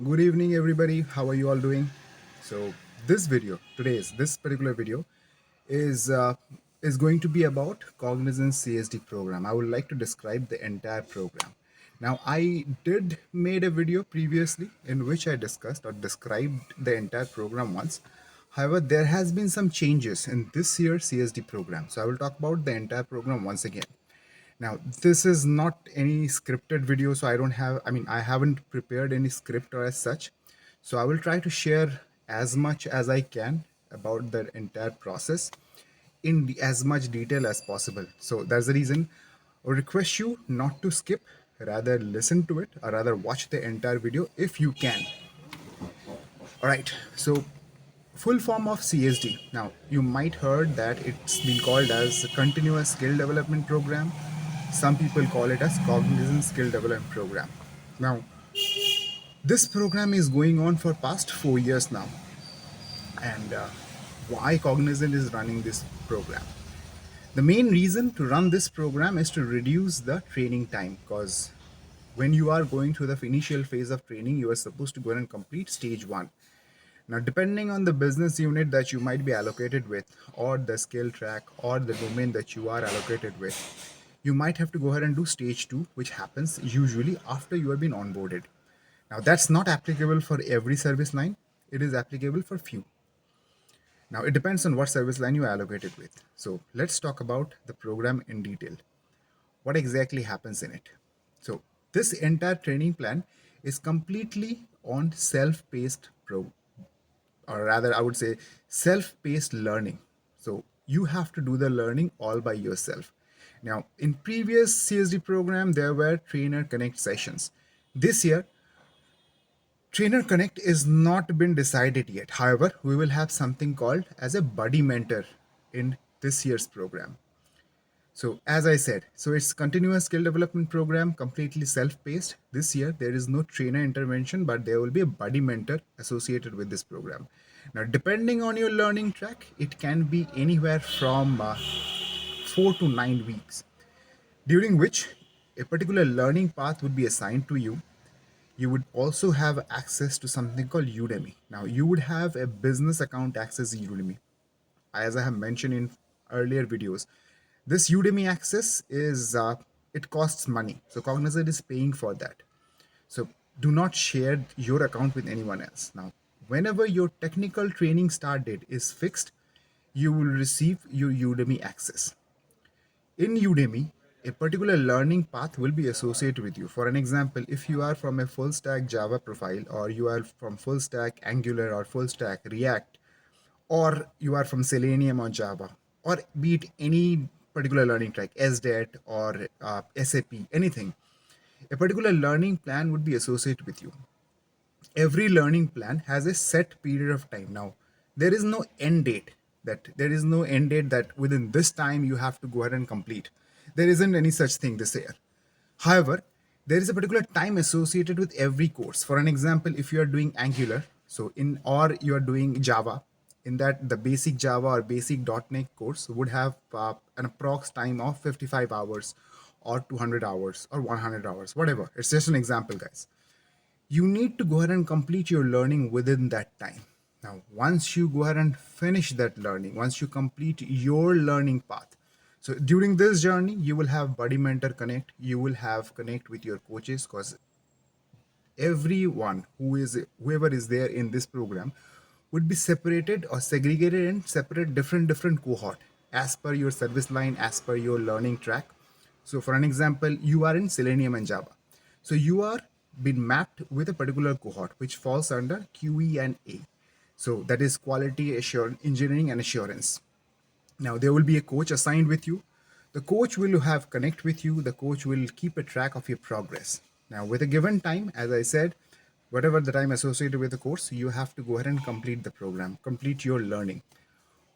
Good evening, everybody. How are you all doing? So, this particular video, is uh, is going to be about Cognizant CSD program. I would like to describe the entire program. Now, I did made a video previously in which I discussed or described the entire program once. However, there has been some changes in this year's CSD program. So, I will talk about the entire program once again. Now, this is not any scripted video, so I haven't prepared any script or as such. So I will try to share as much as I can about the entire process in as much detail as possible. So that's the reason I request you not to skip, rather listen to it, or rather watch the entire video if you can. All right, so full form of CSD. Now, you might heard that it's been called as a continuous skill development program. Some people call it as cognizant skill development program. Now, this program is going on for past 4 years now. And why Cognizant is running this program? The main reason to run this program is to reduce the training time, because when you are going through the initial phase of training, you are supposed to go and complete stage one. Now, depending on the business unit that you might be allocated with, or the skill track, or the domain that you are allocated with, you might have to go ahead and do stage two, which happens usually after you have been onboarded. Now, that's not applicable for every service line, it is applicable for few. Now, it depends on what service line you are allocated with. So, let's talk about the program in detail. What exactly happens in it? So, this entire training plan is completely on self-paced or rather I would say self-paced learning. So you have to do the learning all by yourself. Now, in previous CSD program, there were trainer connect sessions. This year, trainer connect is not been decided yet. However, we will have something called as a buddy mentor in this year's program. So as I said, so it's continuous skill development program, completely self-paced. This year, there is no trainer intervention, but there will be a buddy mentor associated with this program. Now, depending on your learning track, it can be anywhere from 4 to 9 weeks, during which a particular learning path would be assigned to you. You would also have access to something called Udemy. Now, you would have a business account access Udemy, as I have mentioned in earlier videos. This Udemy access is it costs money, so Cognizant is paying for that. So do not share your account with anyone else. Now, whenever your technical training start date is fixed, you will receive your Udemy access. In Udemy, a particular learning path will be associated with you. For an example, if you are from a full stack Java profile, or you are from full stack Angular or full stack React, or you are from Selenium or Java, or be it any particular learning track, SDET or SAP, anything, a particular learning plan would be associated with you. Every learning plan has a set period of time. Now, there is no end date, that within this time you have to go ahead and complete. There isn't any such thing this year. However, there is a particular time associated with every course. For an example, if you are doing Angular, so in or you are doing Java, in that the basic Java or basic .NET course would have an approx time of 55 hours or 200 hours or 100 hours, whatever. It's just an example, guys. You need to go ahead and complete your learning within that time. Now, once you go ahead and finish that learning, once you complete your learning path, so during this journey, you will have buddy mentor connect, you will have connect with your coaches, because everyone whoever is there in this program would be separated or segregated in separate different cohort as per your service line, as per your learning track. So for an example, you are in Selenium and Java, so you are been mapped with a particular cohort which falls under QE and A. So that is quality assurance engineering and assurance. Now there will be a coach assigned with you. The coach will have connect with you. The coach will keep a track of your progress. Now with a given time, as I said, whatever the time associated with the course, you have to go ahead and complete the program, complete your learning.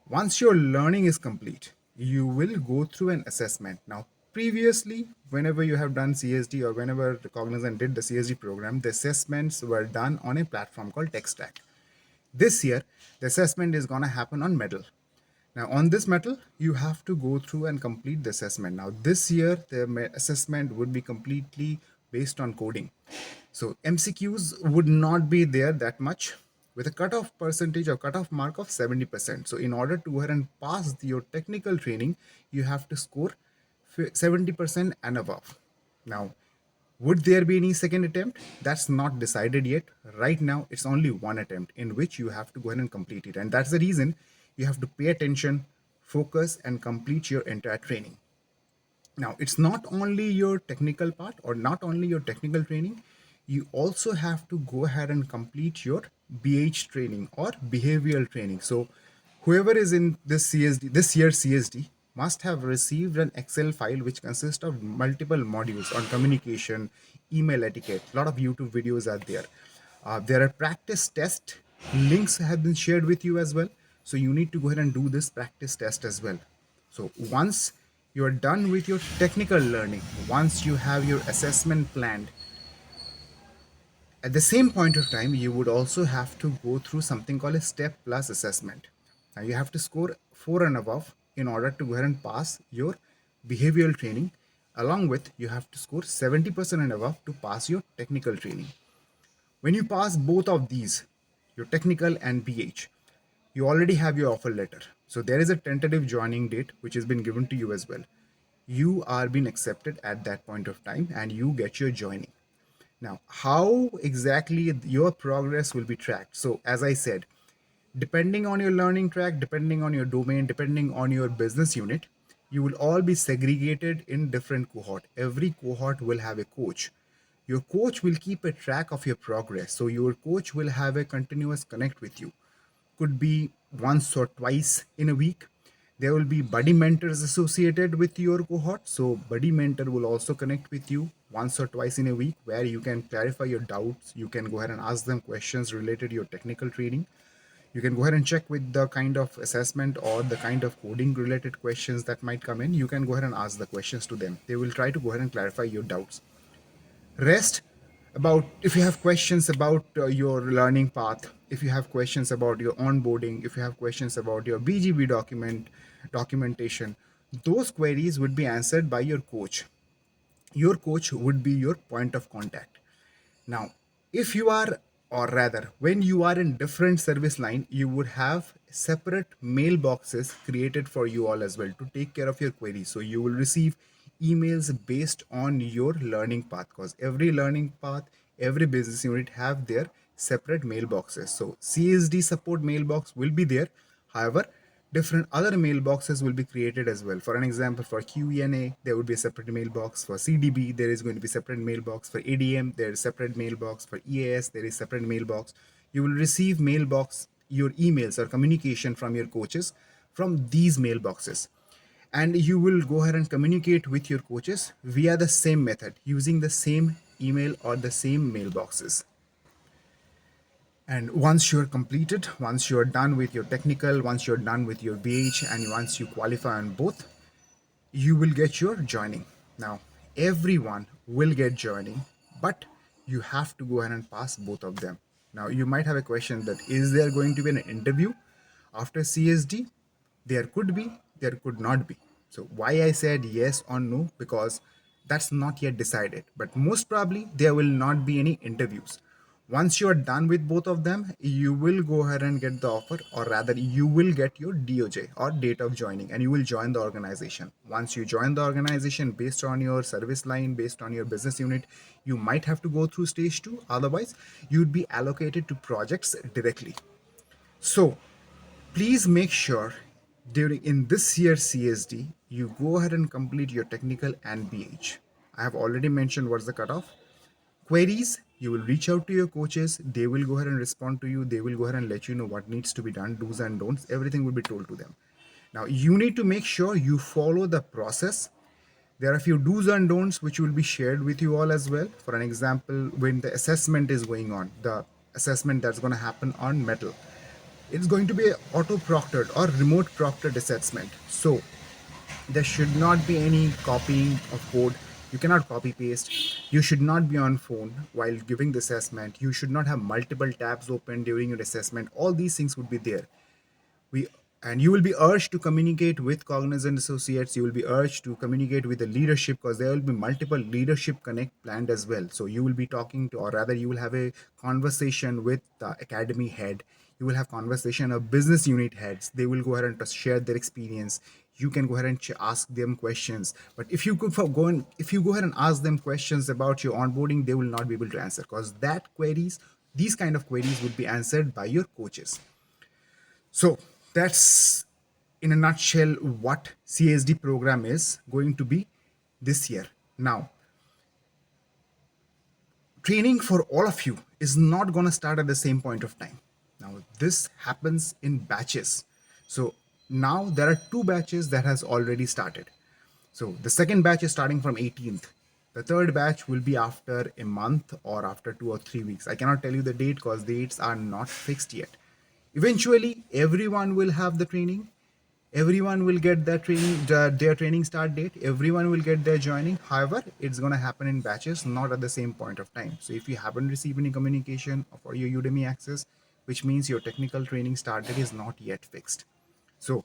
Once your learning is complete, you will go through an assessment. Now, previously, whenever you have done CSD or whenever the Cognizant did the CSD program, the assessments were done on a platform called TechStack. This year, the assessment is going to happen on Medal. Now, on this metal, you have to go through and complete the assessment. Now, this year, the assessment would be completely based on coding. So MCQs would not be there that much with a cutoff percentage or cutoff mark of 70%. So in order to go ahead and pass your technical training, you have to score 70% and above. Now, would there be any second attempt? That's not decided yet. Right now, it's only one attempt in which you have to go ahead and complete it. And that's the reason you have to pay attention, focus, and complete your entire training. Now, it's not only your technical part or not only your technical training, you also have to go ahead and complete your BH training or behavioral training. So, whoever is in this CSD, this year CSD, must have received an Excel file which consists of multiple modules on communication, email etiquette. A lot of YouTube videos are there. There are practice test links have been shared with you as well. So you need to go ahead and do this practice test as well. So once you're done with your technical learning, once you have your assessment planned, at the same point of time, you would also have to go through something called a step plus assessment. Now you have to score 4 and above in order to go ahead and pass your behavioral training. Along with, you have to score 70% and above to pass your technical training. When you pass both of these, your technical and BH, you already have your offer letter. So there is a tentative joining date which has been given to you as well. You are being accepted at that point of time and you get your joining. Now, how exactly your progress will be tracked? So, as I said, depending on your learning track, depending on your domain, depending on your business unit, you will all be segregated in different cohort. Every cohort will have a coach. Your coach will keep a track of your progress. So your coach will have a continuous connect with you. Could be once or twice in a week. There will be buddy mentors associated with your cohort. So buddy mentor will also connect with you once or twice in a week where you can clarify your doubts. You can go ahead and ask them questions related to your technical training. You can go ahead and check with the kind of assessment or the kind of coding related questions that might come in. You can go ahead and ask the questions to them. They will try to go ahead and clarify your doubts. Rest about if you have questions about your learning path, if you have questions about your onboarding, if you have questions about your BGB documentation, those queries would be answered by your coach. Your coach would be your point of contact. Now, if you are, or rather, when you are in different service line, you would have separate mailboxes created for you all as well to take care of your queries. So you will receive emails based on your learning path because every learning path, every business unit have their separate mailboxes. So CSD support mailbox will be there. However, different other mailboxes will be created as well. For an example, for QENA, there would be a separate mailbox. For CDB, there is going to be separate mailbox. For ADM, there is separate mailbox. For EAS, there is separate mailbox. You will receive mailbox, your emails or communication from your coaches from these mailboxes. And you will go ahead and communicate with your coaches via the same method using the same email or the same mailboxes. And once you're completed, once you're done with your technical, once you're done with your BH, and once you qualify on both, you will get your joining. Now, everyone will get joining, but you have to go ahead and pass both of them. Now, you might have a question that is there going to be an interview after CSD? There could be, there could not be. So, why I said yes or no? Because that's not yet decided, but most probably there will not be any interviews. Once you are done with both of them, you will go ahead and get the offer, or rather, you will get your DOJ or date of joining, and you will join the organization. Once you join the organization based on your service line, based on your business unit, you might have to go through stage 2. Otherwise, you'd be allocated to projects directly. So, please make sure during in this year CSD, you go ahead and complete your technical and BH. I have already mentioned what's the cutoff. Queries, you will reach out to your coaches. They will go ahead and respond to you. They will go ahead and let you know what needs to be done, do's and don'ts. Everything will be told to them. Now, you need to make sure you follow the process. There are a few do's and don'ts which will be shared with you all as well. For an example, when the assessment is going on, the assessment that's going to happen on metal, it's going to be an auto proctored or remote proctored assessment. So there should not be any copying of code. You cannot copy paste. You should not be on phone while giving the assessment. You should not have multiple tabs open during your assessment. All these things would be there. We and you will be urged to communicate with Cognizant associates. You will be urged to communicate with the leadership, because there will be multiple leadership connect planned as well. So you will be talking to, or rather you will have a conversation with the academy head. You will have conversation of business unit heads. They will go ahead and share their experience. You can go ahead and ask them questions. But if you could if you go ahead and ask them questions about your onboarding, they will not be able to answer, because these kind of queries would be answered by your coaches. So that's in a nutshell what CSD program is going to be this year. Now, training for all of you is not going to start at the same point of time. Now, this happens in batches. So now there are two batches that has already started. So the second batch is starting from 18th. The third batch will be after a month or after 2 or 3 weeks. I cannot tell you the date because dates are not fixed yet. Eventually, everyone will have the training. Everyone will get their training start date. Everyone will get their joining. However, it's going to happen in batches, not at the same point of time. So if you haven't received any communication for your Udemy access, which means your technical training start date is not yet fixed. So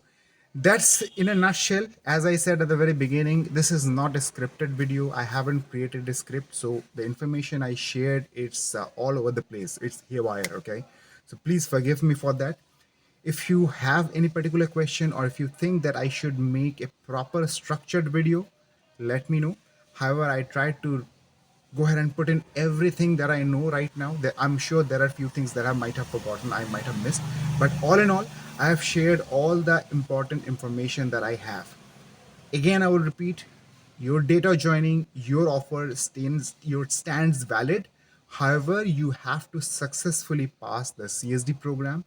that's in a nutshell. As I said at the very beginning, this is not a scripted video. I haven't created a script, so the information I shared, it's all over the place. It's haywire, okay? So please forgive me for that. If you have any particular question, or if you think that I should make a proper structured video, let me know. However, I tried to go ahead and put in everything that I know right now. I'm sure there are a few things that I might have forgotten, I might have missed. But all in all, I have shared all the important information that I have. Again, I will repeat, your data joining, your offer stands valid. However, you have to successfully pass the CSD program,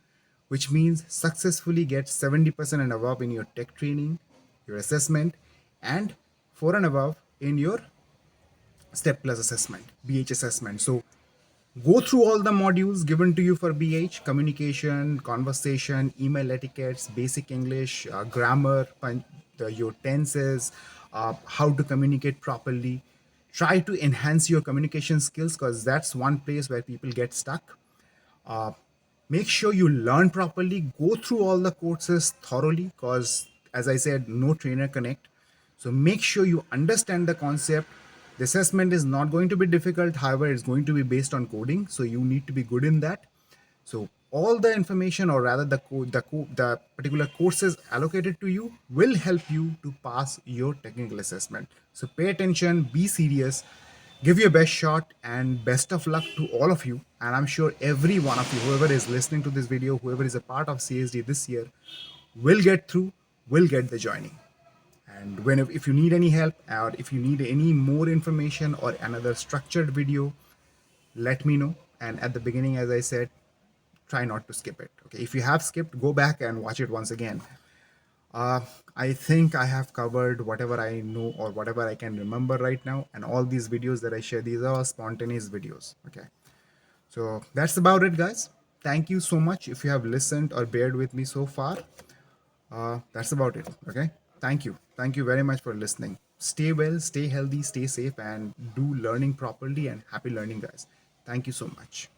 which means successfully get 70% and above in your tech training, your assessment, and 4 and above in your step plus assessment, BH assessment. So go through all the modules given to you for BH: communication, conversation, email etiquettes, basic English, grammar, your tenses, how to communicate properly. Try to enhance your communication skills, because that's one place where people get stuck. uh, Make sure you learn properly, go through all the courses thoroughly, because as I said, no trainer connect. So make sure you understand the concept. The assessment is not going to be difficult, however it's going to be based on coding, so you need to be good in that. So all the information, or rather the particular courses allocated to you, will help you to pass your technical assessment. So pay attention, be serious, give your best shot, and best of luck to all of you. And I'm sure every one of you, whoever is listening to this video, whoever is a part of CSD this year, will get through, will get the joining. And if you need any help, or if you need any more information or another structured video, let me know. And at the beginning, as I said, try not to skip it. Okay, if you have skipped, go back and watch it once again. uh, I think I have covered whatever I know or whatever I can remember right now. And all these videos that I share, these are all spontaneous videos. Okay, so that's about it, guys. Thank you so much if you have listened or bared with me so far. That's about it. Okay, thank you very much for listening. Stay well, stay healthy, stay safe, and do learning properly. And happy learning, guys. Thank you so much.